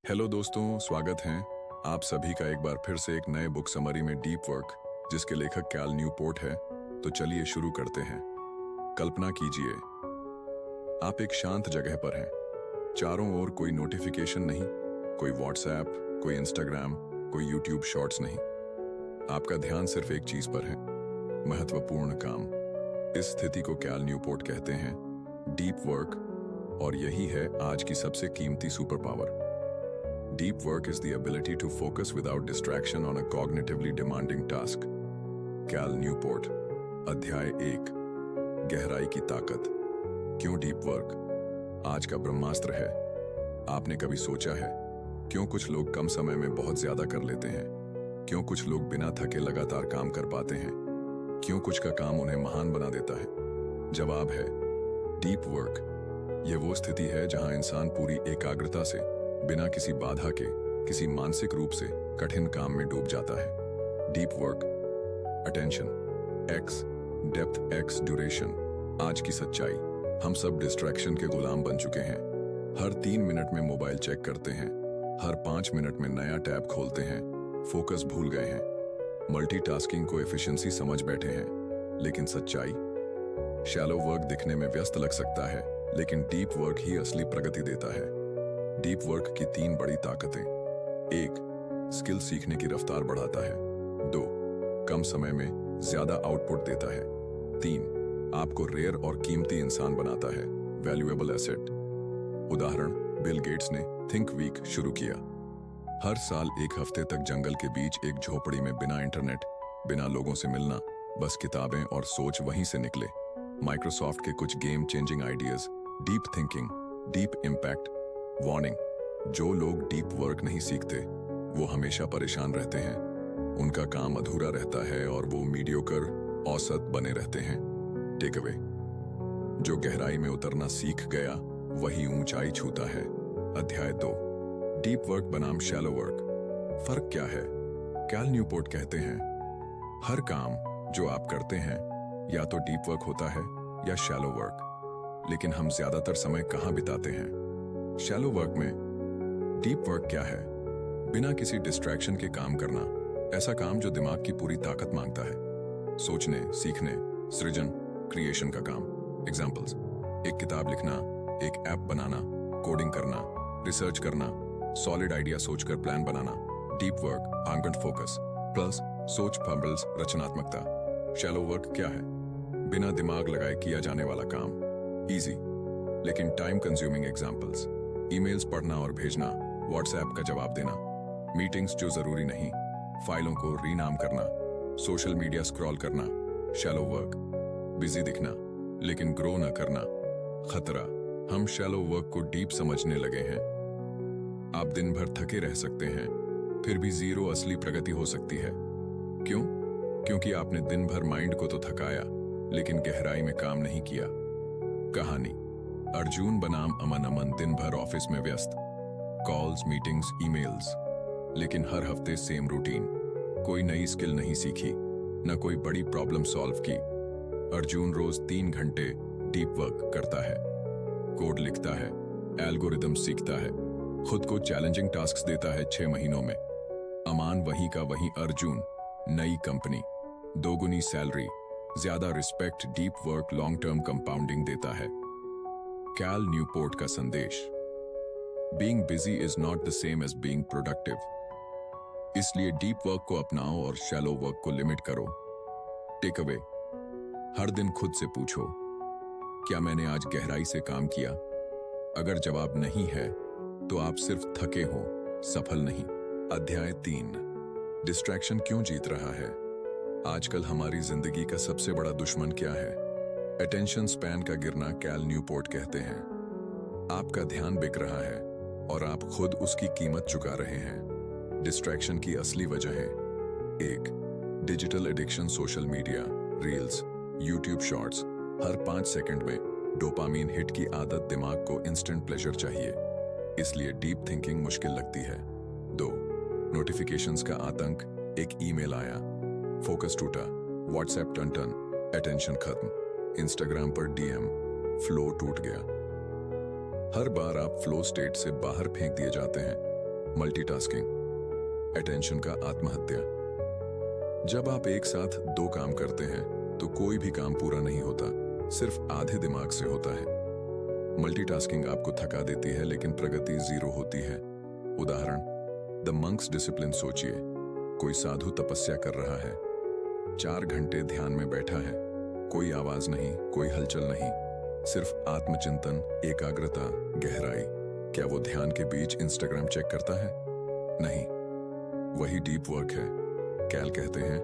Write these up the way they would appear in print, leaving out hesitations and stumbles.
Hello दोस्तों, स्वागत है आप सभी का एक बार फिर से एक नए बुक समरी में डीप वर्क, जिसके लेखक कैल न्यूपोर्ट है। तो चलिए शुरू करते हैं। कल्पना कीजिए, आप एक शांत जगह पर हैं। चारों ओर कोई नोटिफिकेशन नहीं, कोई व्हाट्सएप, कोई इंस्टाग्राम, कोई यूट्यूब शॉर्ट्स नहीं। आपका ध्यान सिर्फ एक चीज पर है, महत्वपूर्ण काम। इस स्थिति को कैल न्यूपोर्ट कहते हैं डीप वर्क, और यही है आज की सबसे कीमती super power. Deep work is the ability to focus without distraction on a cognitively demanding task. Cal Newport, अध्याय 1, गहराई की ताकत। क्यों डीप वर्क आज का ब्रह्मास्त्र है? आपने कभी सोचा है क्यों कुछ लोग कम समय में बहुत ज्यादा कर लेते हैं? क्यों कुछ लोग बिना थके लगातार काम कर पाते हैं? क्यों कुछ का काम उन्हें महान बना देता है? जवाब है डीप वर्क। यह वो स्थिति है जहां इंसान पूरी एकाग्रता से, बिना किसी बाधा के, किसी मानसिक रूप से कठिन काम में डूब जाता है। Deep work, attention x, depth x, duration. आज की सच्चाई, हम सब डिस्ट्रैक्शन के गुलाम बन चुके हैं। हर 3 मिनट में मोबाइल चेक करते हैं, हर 5 मिनट में नया टैब खोलते हैं, फोकस भूल गए हैं, मल्टीटास्किंग को एफिशिएंसी समझ बैठे हैं। लेकिन सच्चाई, शैलो वर्क दिखने में व्यस्त लग सकता है, लेकिन डीप वर्क ही असली प्रगति देता है। डीप वर्क की 3 बड़ी ताकतें। 1, स्किल सीखने की रफ्तार बढ़ाता है। 2, कम समय में ज्यादा आउटपुट देता है। 3, आपको रेयर और कीमती इंसान बनाता है, वैल्यूएबल एसेट। उदाहरण, बिल गेट्स ने थिंक वीक शुरू किया। हर साल 1 हफ्ते तक जंगल के बीच एक झोपड़ी में बिना इंटरनेट, बिना लोगों से मिलना, बस किताबें और सोच वहीं से निकले। माइक्रोसॉफ्ट के कुछ game changing ideas, deep thinking, deep impact. Warning, जो लोग डीप वर्क नहीं सीखते वो हमेशा परेशान रहते हैं, उनका काम अधूरा रहता है और वो मीडियोकर, औसत बने रहते हैं। टेक अवे, जो गहराई में उतरना सीख गया वही ऊंचाई छूता है। अध्याय 2, डीप वर्क बनाम शैलो वर्क। फर्क क्या है? कैल न्यूपोर्ट कहते हैं हर काम जो आप करते हैं या तो डीप वर्क होता है या शैलो वर्क। लेकिन हम ज्यादातर समय कहां बिताते हैं? शैलो वर्क में। डीप वर्क क्या है? बिना किसी डिस्ट्रैक्शन के काम करना, ऐसा काम जो दिमाग की पूरी ताकत मांगता है। सोचने, सीखने, सृजन, क्रिएशन का काम। एग्जाम्पल्स, एक किताब लिखना, एक ऐप बनाना, कोडिंग करना, रिसर्च करना, सॉलिड आइडिया सोचकर प्लान बनाना। डीप वर्क, आंकड़ फोकस प्लस सोच फंबल्स, रचनात्मकता। शैलो वर्क क्या है? बिना दिमाग लगाए किया जाने वाला काम, इजी लेकिन टाइम कंज्यूमिंग। एग्जाम्पल्स, ईमेल्स पढ़ना और भेजना, व्हाट्सएप का जवाब देना, मीटिंग्स जो जरूरी नहीं, फाइलों को रीनाम करना, सोशल मीडिया स्क्रॉल करना। शैलो वर्क, बिजी दिखना लेकिन ग्रो न करना। खतरा, हम शैलो वर्क को डीप समझने लगे हैं। आप दिन भर थके रह सकते हैं, फिर भी जीरो असली प्रगति हो सकती है। क्यों? क्योंकि आपने दिन भर माइंड को तो थकाया, लेकिन गहराई में काम नहीं किया। कहानी, अर्जुन बनाम अमन दिन भर ऑफिस में व्यस्त, कॉल्स, मीटिंग्स, ईमेल्स, लेकिन हर हफ्ते सेम रूटीन। कोई नई स्किल नहीं सीखी, न कोई बड़ी प्रॉब्लम सॉल्व की। अर्जुन रोज 3 घंटे डीप वर्क करता है, कोड लिखता है, एल्गोरिदम सीखता है, खुद को चैलेंजिंग टास्क्स देता है 6 महीनों में। अमान वहीं का वहीं अर्जुन, नई कंपनी, 2 गुनी सैलरी, ज्यादा respect. Deep work long term compounding देता है। कैल न्यूपोर्ट का संदेश, being busy is not the same as being productive. इसलिए डीप वर्क को अपनाओ और शैलो वर्क को लिमिट करो। टेक अवे, हर दिन खुद से पूछो, क्या मैंने आज गहराई से काम किया? अगर जवाब नहीं है तो आप सिर्फ थके हो, सफल नहीं। अध्याय 3, डिस्ट्रैक्शन क्यों जीत रहा है? आजकल हमारी जिंदगी का सबसे बड़ा दुश्मन क्या है? अटेंशन स्पैन का गिरना। कैल न्यूपोर्ट कहते हैं आपका ध्यान बिक रहा है और आप खुद उसकी कीमत चुका रहे हैं। डिस्ट्रैक्शन की असली वजह है 1, digital addiction, social media, reels, YouTube shorts. हर 5 सेकंड में डोपामीन हिट की आदत, दिमाग को इंस्टेंट प्लेजर चाहिए, इसलिए डीप थिंकिंग मुश्किल लगती है। 2, नोटिफिकेशंस का आतंक, एक ईमेल आया, फोकस टूटा, व्हाट्सएप टन, अटेंशन खत्म, इंस्टाग्राम पर डीएम, फ्लो टूट गया। हर बार आप फ्लो स्टेट से बाहर फेंक दिए जाते हैं। मल्टीटास्किंग, अटेंशन का आत्महत्या। जब आप एक साथ दो काम करते हैं तो कोई भी काम पूरा नहीं होता, सिर्फ आधे दिमाग से होता है। मल्टीटास्किंग आपको थका देती है लेकिन प्रगति जीरो होती है। उदाहरण, द मंक्स डिसिप्लिन सोचिए। कोई साधु तपस्या कर रहा है, 4 घंटे ध्यान में बैठा है, कोई आवाज नहीं, कोई हलचल नहीं, सिर्फ आत्मचिंतन, एकाग्रता, गहराई। क्या वो ध्यान के बीच इंस्टाग्राम चेक करता है? नहीं, वही डीप वर्क है। कैल कहते हैं,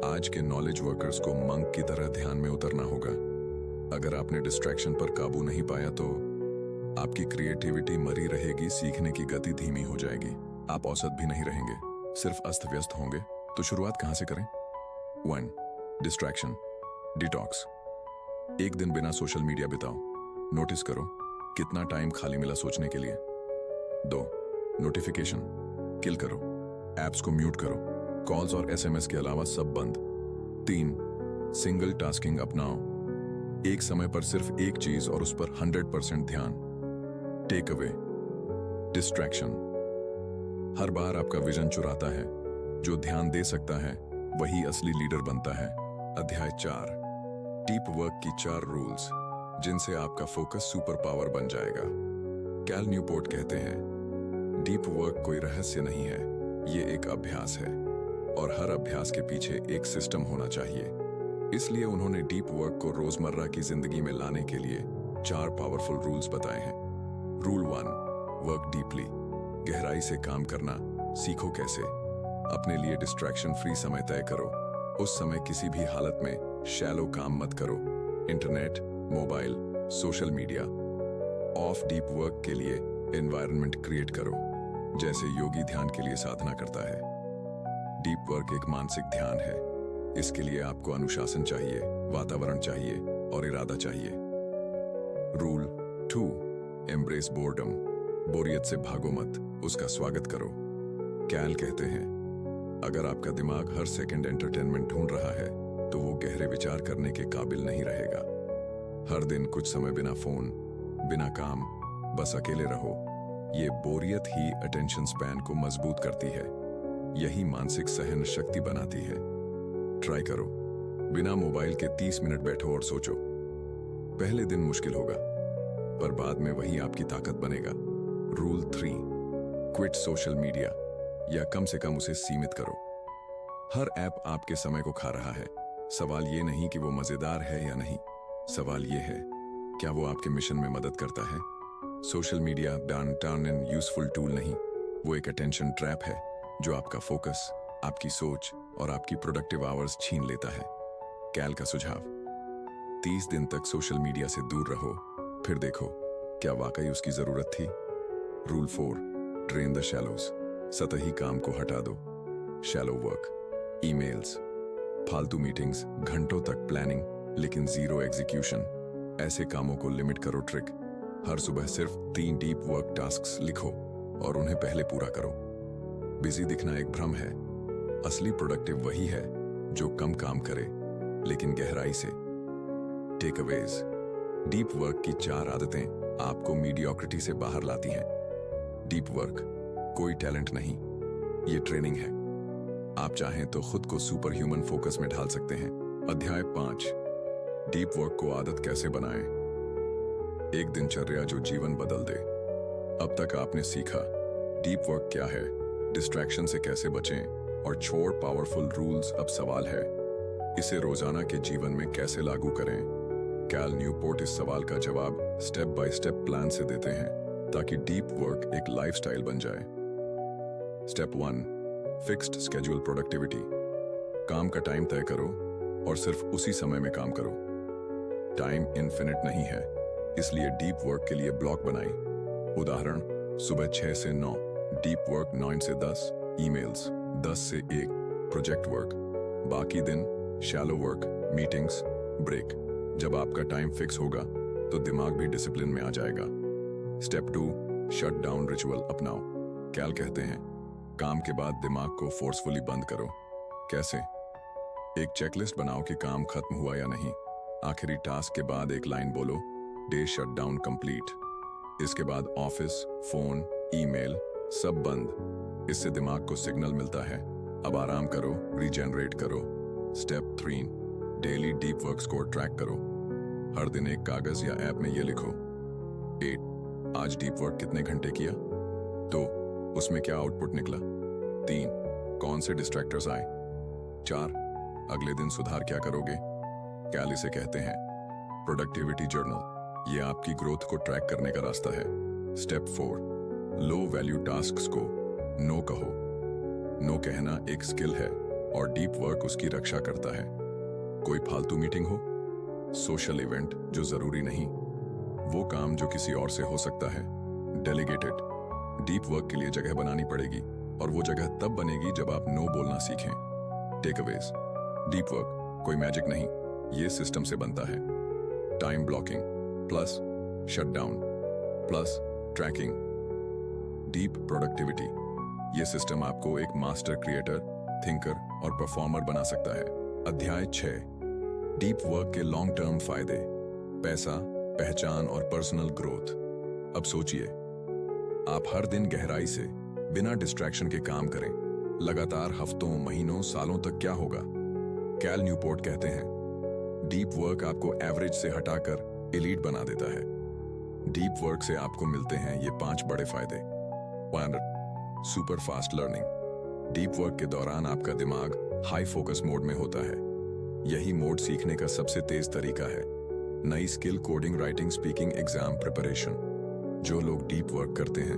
आज के नॉलेज वर्कर्स को मंक की तरह ध्यान में उतरना होगा। अगर आपने डिस्ट्रैक्शन पर काबू नहीं पाया तो आपकी क्रिएटिविटी मरी रहेगी, सीखने की गति धीमी हो जाएगी, आप औसत भी नहीं रहेंगे, सिर्फ अस्त व्यस्त होंगे। तो शुरुआत कहां से करें? 1. Distraction detox. एक दिन बिना सोशल मीडिया बिताओ। नोटिस करो कितना टाइम खाली मिला सोचने के लिए। 2. नोटिफिकेशन किल करो, एप्स को म्यूट करो, कॉल्स और एसएमएस के अलावा सब बंद। 3. सिंगल टास्किंग अपनाओ। एक समय पर सिर्फ एक चीज और उस पर 100% ध्यान। टेक अवे डिस्ट्रैक्शन हर बार आपका विजन चुराता है। जो ध्यान दे सकता है वही असली लीडर बनता है। अध्याय 4, डीप वर्क की 4 रूल्स जिनसे आपका फोकस सुपर पावर बन जाएगा। कैल न्यूपोर्ट कहते हैं, डीप वर्क कोई रहस्य नहीं है, ये एक अभ्यास है और हर अभ्यास के पीछे एक सिस्टम होना चाहिए। इसलिए उन्होंने डीप वर्क को रोजमर्रा की जिंदगी में लाने के लिए 4 पावरफुल रूल्स बताए हैं। Rule 1, work deeply. गहराई से काम करना सीखो। कैसे? अपने लिए डिस्ट्रैक्शन फ्री समय तय करो। उस समय किसी भी हालत में शैलो काम मत करो। Internet, mobile, social media of. Deep work के लिए एनवायरनमेंट क्रिएट करो, जैसे योगी ध्यान के लिए साधना करता है। डीप वर्क एक मानसिक ध्यान है। इसके लिए आपको अनुशासन चाहिए, वातावरण चाहिए और इरादा चाहिए। Rule 2, embrace boredom. बोरियत से भागो मत, उसका स्वागत करो। कैल कहते हैं, अगर आपका दिमाग हर सेकंड एंटरटेनमेंट ढूंढ रहा है तो वो गहरे विचार करने के काबिल नहीं रहेगा। हर दिन कुछ समय बिना फोन, बिना काम, बस अकेले रहो। ये बोरियत ही अटेंशन स्पैन को मजबूत करती है, यही मानसिक सहन शक्ति बनाती है। ट्राई करो, बिना मोबाइल के 30 मिनट बैठो और सोचो। पहले दिन मुश्किल होगा पर बाद में वही आपकी ताकत बनेगा। रूल 3, क्विट सोशल मीडिया, या कम से कम उसे सीमित करो। हर ऐप आपके समय को खा रहा है। सवाल ये नहीं कि वो मजेदार है या नहीं, सवाल ये है क्या वो आपके मिशन में मदद करता है। Social media down and useful tool नहीं, वो एक अटेंशन ट्रैप है जो आपका फोकस, आपकी सोच और आपकी प्रोडक्टिव आवर्स छीन लेता है। कैल का सुझाव, 30 दिन तक सोशल मीडिया से दूर रहो, फिर देखो क्या वाकई उसकी जरूरत थी। Rule 4, drain the shallows. सतही काम को हटा दो। शैलो वर्क, ईमेल्स, फालतू मीटिंग्स, घंटों तक प्लानिंग लेकिन जीरो एग्जीक्यूशन, ऐसे कामों को लिमिट करो। ट्रिक, हर सुबह सिर्फ 3 डीप वर्क टास्क्स लिखो और उन्हें पहले पूरा करो। बिजी दिखना एक भ्रम है, असली प्रोडक्टिव वही है जो कम काम करे लेकिन गहराई से। टेकअवेज, डीप वर्क की 4 आदतें आपको मीडियोक्रिटी से बाहर लाती हैं। डीप वर्क कोई टैलेंट नहीं, ये ट्रेनिंग है। आप चाहें तो खुद को सुपर ह्यूमन फोकस में ढाल सकते हैं। अध्याय 5, डीप वर्क को आदत कैसे बनाएं। एक दिनचर्या जो जीवन बदल दे। अब तक आपने सीखा डीप वर्क क्या है, डिस्ट्रैक्शन से कैसे बचें और 4 पावरफुल रूल्स। अब सवाल है, इसे रोजाना के जीवन में कैसे लागू करें। कैल न्यूपोर्ट इस सवाल का जवाब स्टेप बाय स्टेप प्लान से देते हैं ताकि डीप वर्क एक लाइफस्टाइल बन जाए। Step 1, fixed schedule productivity. काम का टाइम तय करो और सिर्फ उसी समय में काम करो। टाइम इनफिनिट नहीं है, इसलिए डीप वर्क के लिए ब्लॉक बनाएं। उदाहरण, सुबह 6 से 9 डीप वर्क, 9 से 10 ईमेल्स, 10 से 1 प्रोजेक्ट वर्क, बाकी दिन शैलो वर्क, मीटिंग्स, ब्रेक। जब आपका टाइम फिक्स होगा तो दिमाग भी डिसिप्लिन में आ जाएगा। स्टेप 2, शट डाउन रिचुअल अपनाओ। कैल कहते हैं, काम के बाद दिमाग को फोर्सफुली बंद करो। कैसे? एक चेकलिस्ट बनाओ कि काम खत्म हुआ या नहीं। आखिरी टास्क के बाद एक लाइन बोलो, डे शट डाउन कंप्लीट। इसके बाद ऑफिस, फोन, ईमेल सब बंद। इससे दिमाग को सिग्नल मिलता है, अब आराम करो, रीजनरेट करो। Step 3, daily deep work score track करो। हर दिन एक कागज या ऐप में ये लिखो। 8, आज डीप वर्क कितने घंटे किया। 2, उसमें क्या आउटपुट निकला। 3, कौन से डिस्ट्रैक्टर्स आए। 4, अगले दिन सुधार क्या करोगे। कैल इसे कहते हैं प्रोडक्टिविटी जर्नल। ये आपकी ग्रोथ को ट्रैक करने का रास्ता है। स्टेप 4, लो वैल्यू टास्क्स को नो कहो। नो कहना एक स्किल है और डीप वर्क उसकी रक्षा करता है। कोई फालतू मीटिंग हो, सोशल इवेंट जो जरूरी नहीं, वो काम जो किसी और से हो सकता है, डेलीगेटेड। डीप वर्क के लिए जगह बनानी पड़ेगी और वो जगह तब बनेगी जब आप नो बोलना सीखें। टेकअवेज, डीप वर्क कोई मैजिक नहीं, ये सिस्टम से बनता है। Time blocking plus shutdown plus tracking, deep productivity. ये सिस्टम आपको एक मास्टर क्रिएटर, थिंकर और परफॉर्मर बना सकता है। अध्याय 6, डीप वर्क के लॉन्ग टर्म फायदे, पैसा, पहचान और पर्सनल ग्रोथ। अब सोचिए, आप हर दिन गहराई से बिना डिस्ट्रैक्शन के काम करें, लगातार हफ्तों, महीनों, सालों तक क्या होगा। कैल न्यूपोर्ट कहते हैं डीप वर्क आपको एवरेज से हटाकर एलीट बना देता है। डीप वर्क से आपको मिलते हैं ये 5 बड़े फायदे। 1, super fast learning. Deep work के दौरान आपका दिमाग हाई फोकस मोड में होता है। यही मोड सीखने का सबसे तेज तरीका है। नई skill, coding, writing, speaking, exam preparation. जो लोग डीप वर्क करते हैं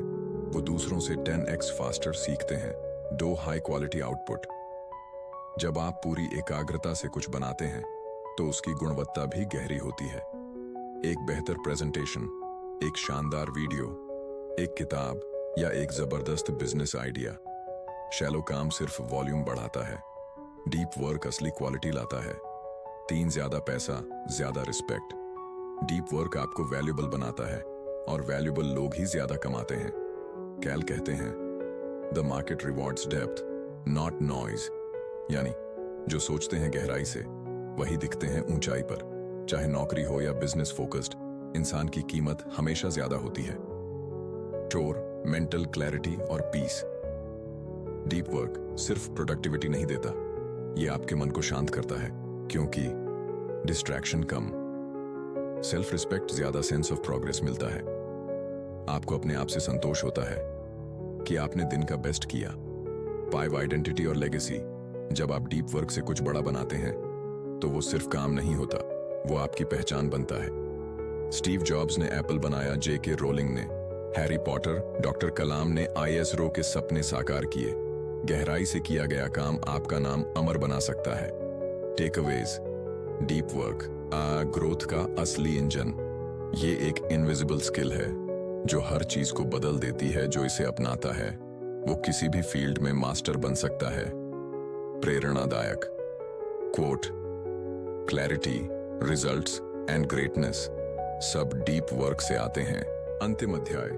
वो दूसरों से 10x फास्टर सीखते हैं। 2, हाई क्वालिटी आउटपुट। जब आप पूरी एकाग्रता से कुछ बनाते हैं तो उसकी गुणवत्ता भी गहरी होती है। एक बेहतर प्रेजेंटेशन, एक शानदार वीडियो, एक किताब या एक जबरदस्त बिजनेस आइडिया। शैलो काम सिर्फ वॉल्यूम बढ़ाता है, डीप वर्क असली क्वालिटी लाता है। 3, ज्यादा पैसा, ज्यादा रिस्पेक्ट। डीप वर्क आपको वैल्यूबल बनाता है और वैल्यूबल लोग ही ज्यादा कमाते हैं। कैल कहते हैं the market rewards depth not noise, यानी जो सोचते हैं गहराई से वही दिखते हैं ऊंचाई पर। चाहे नौकरी हो या बिजनेस फोकस्ड, इंसान की कीमत हमेशा ज्यादा होती है। चोर, मेंटल क्लैरिटी और पीस। डीप वर्क सिर्फ प्रोडक्टिविटी नहीं देता, ये आपके मन को शांत करता है, क्योंकि डिस्ट्रैक्शन कम, सेल्फ रिस्पेक्ट ज्यादा, सेंस ऑफ प्रोग्रेस मिलता है। आपको अपने आप से संतोष होता है कि आपने दिन का बेस्ट किया। 5, आइडेंटिटी और लेगेसी। जब आप डीप वर्क से कुछ बड़ा बनाते हैं तो वो सिर्फ काम नहीं होता, वो आपकी पहचान बनता है। स्टीव जॉब्स ने एप्पल बनाया, J.K. रोलिंग ने हैरी पॉटर, डॉक्टर कलाम ने ISRO के सपने साकार किए। गहराई से किया गया काम आपका नाम अमर बना सकता है। टेकअवेज, डीप वर्क ग्रोथ का असली इंजन। ये एक इनविजिबल स्किल है जो हर चीज को बदल देती है। जो इसे अपनाता है वो किसी भी फील्ड में मास्टर बन सकता है। प्रेरणादायक quote, clarity, results and greatness सब डीप वर्क से आते हैं। अंतिम अध्याय,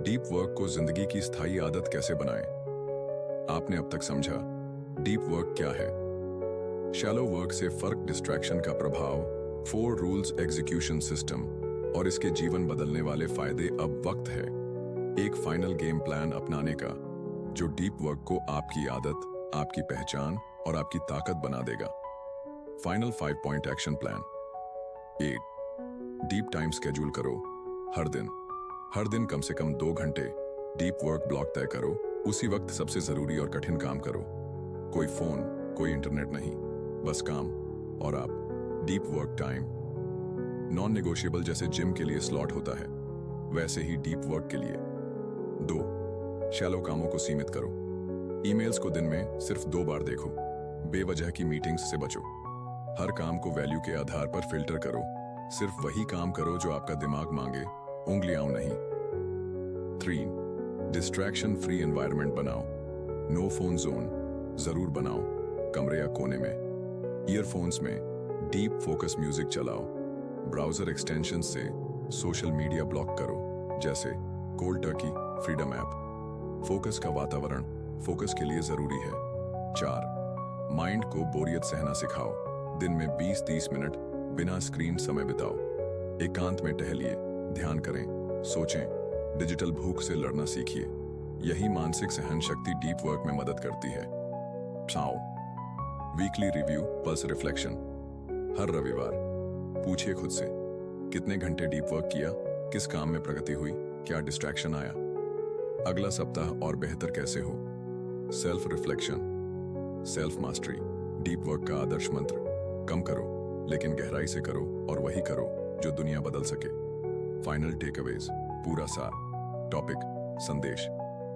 डीप वर्क को जिंदगी की स्थायी आदत कैसे बनाएं। आपने अब तक समझा डीप वर्क क्या है, शैलो वर्क से फर्क, डिस्ट्रैक्शन का प्रभाव, 4 रूल्स एग्जीक्यूशन सिस्टम और इसके जीवन बदलने वाले फायदे। अब वक्त है एक फाइनल गेम प्लान अपनाने का जो डीप वर्क को आपकी आदत, आपकी पहचान और आपकी ताकत बना देगा। Final 5 point action plan. 8, deep time schedule करो। हर दिन कम से कम 2 घंटे डीप वर्क ब्लॉक तय करो। उसी वक्त सबसे जरूरी और कठिन काम करो। कोई फोन, कोई इंटरनेट नहीं, बस काम और आप। Deep work time non negotiable, जैसे जिम के लिए स्लॉट होता है वैसे ही डीप वर्क के लिए। 2, शैलो कामों को सीमित करो। ईमेल्स को दिन में सिर्फ 2 बार देखो। बेवजह की मीटिंग्स से बचो। हर काम को वैल्यू के आधार पर फिल्टर करो। सिर्फ वही काम करो जो आपका दिमाग मांगे, उंगलियां नहीं। 3, डिस्ट्रैक्शन फ्री एनवायरनमेंट बनाओ। नो फोन जोन जरूर बनाओ, कमरे या कोने में। ईयरफोन्स में डीप फोकस म्यूजिक चलाओ। ब्राउजर एक्सटेंशन से सोशल मीडिया ब्लॉक करो, जैसे cold Turkey, freedom app. Focus का वातावरण फोकस के लिए जरूरी है। 4, माइंड को बोरियत सहना सिखाओ। दिन में 20-30 मिनट बिना स्क्रीन समय बिताओ। एकांत में टहलिए, ध्यान करें, सोचें। डिजिटल भूख से लड़ना सीखिए। यही मानसिक सहन शक्ति डीप वर्क में मदद करती है। साओ वीकली रिव्यू पल्स रिफ्लेक्शन। हर रविवार पूछिए खुद से, कितने घंटे डीप वर्क किया, किस काम में प्रगति हुई, क्या डिस्ट्रैक्शन आया, अगला सप्ताह और बेहतर कैसे हो। Self reflection, self mastery, deep work का आदर्श मंत्र। कम करो लेकिन गहराई से करो, और वही करो जो दुनिया बदल सके। फाइनल टेकअवेज, पूरा सार। टॉपिक, संदेश।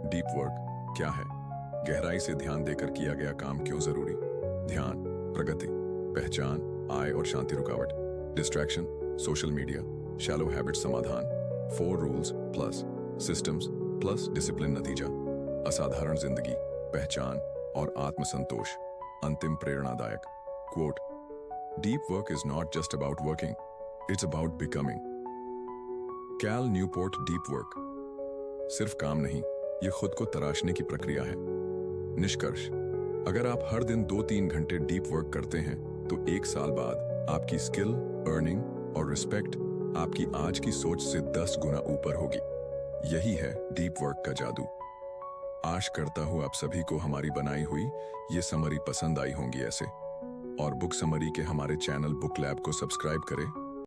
डीप वर्क क्या है? गहराई से ध्यान देकर किया गया काम क्यों जरूरी? ध्यान, प्रगति, पहचान, आय और शांति रुकावट। Distraction, social media, shallow habit समाधान। 4 rules plus systems plus discipline नतीजा। असाधारण जिंदगी, पहचान और आत्मसंतोष। अंतिम प्रेरणादायक quote, deep work is not just about working, it's about becoming. Cal Newport. Deep work सिर्फ काम नहीं, ये खुद को तराशने की प्रक्रिया है। निष्कर्ष, अगर आप हर दिन 2-3 घंटे डीप वर्क करते हैं तो 1 साल बाद आपकी स्किल, अर्निंग और रिस्पेक्ट आपकी आज की सोच से 10 गुना ऊपर होगी। यही है डीप वर्क का जादू। आशा करता हूं आप सभी को हमारी बनाई हुई ये समरी पसंद आई होंगी ऐसे। और बुक समरी के हमारे चैनल बुक लैब को सब्सक्राइब करें